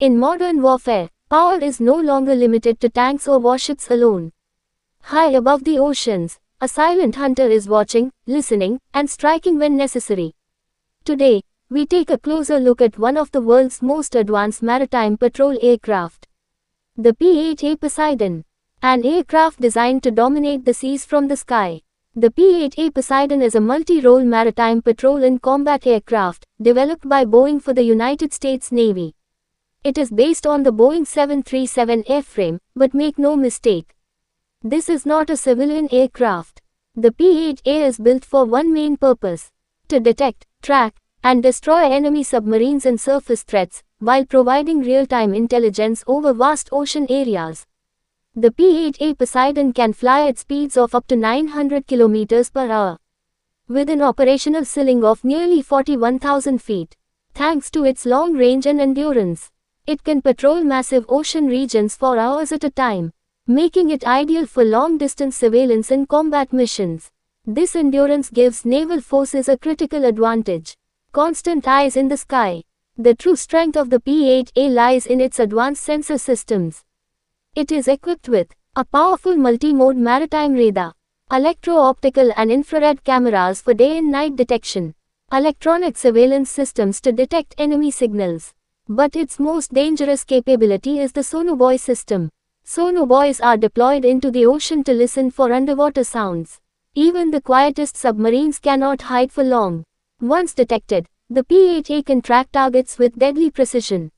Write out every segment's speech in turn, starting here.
In modern warfare, power is no longer limited to tanks or warships alone. High above the oceans, a silent hunter is watching, listening, and striking when necessary. Today, we take a closer look at one of the world's most advanced maritime patrol aircraft. The P-8A Poseidon. An aircraft designed to dominate the seas from the sky. The P-8A Poseidon is a multi-role maritime patrol and combat aircraft, developed by Boeing for the United States Navy. It is based on the Boeing 737 airframe, but make no mistake, this is not a civilian aircraft. The P-8A is built for one main purpose: to detect, track, and destroy enemy submarines and surface threats, while providing real-time intelligence over vast ocean areas. The P-8A Poseidon can fly at speeds of up to 900 km per hour, with an operational ceiling of nearly 41,000 feet. Thanks to its long range and endurance, it can patrol massive ocean regions for hours at a time, making it ideal for long-distance surveillance and combat missions. This endurance gives naval forces a critical advantage. Constant eyes in the sky. The true strength of the P-8A lies in its advanced sensor systems. It is equipped with a powerful multi-mode maritime radar, electro-optical and infrared cameras for day and night detection, electronic surveillance systems to detect enemy signals. But its most dangerous capability is the sonobuoy system. Sonobuoys are deployed into the ocean to listen for underwater sounds. Even the quietest submarines cannot hide for long. Once detected, the P-8A can track targets with deadly precision.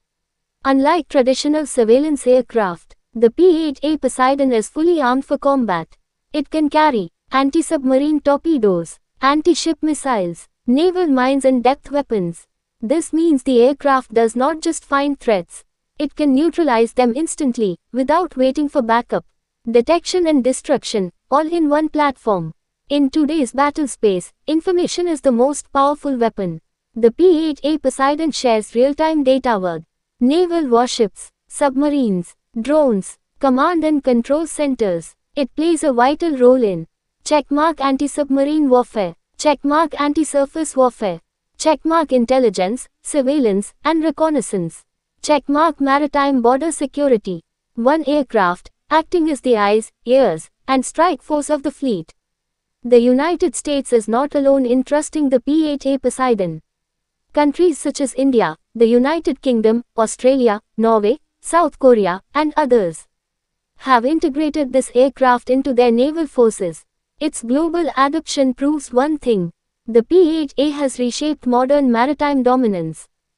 Unlike traditional surveillance aircraft, the P-8A Poseidon is fully armed for combat. It can carry anti-submarine torpedoes, anti-ship missiles, naval mines and depth weapons. This means the aircraft does not just find threats, it can neutralize them instantly, without waiting for backup. Detection and destruction, all in one platform. In today's battle space, information is the most powerful weapon. The P-8A Poseidon shares real-time data with naval warships, submarines, drones, command and control centers. It plays a vital role in checkmark anti-submarine warfare, checkmark anti-surface warfare, checkmark intelligence, surveillance, and reconnaissance, checkmark maritime border security. One aircraft, acting as the eyes, ears, and strike force of the fleet. The United States is not alone in trusting the P-8A Poseidon. Countries such as India, the United Kingdom, Australia, Norway, South Korea, and others have integrated this aircraft into their naval forces. Its global adoption proves one thing: the P-8A has reshaped modern maritime dominance.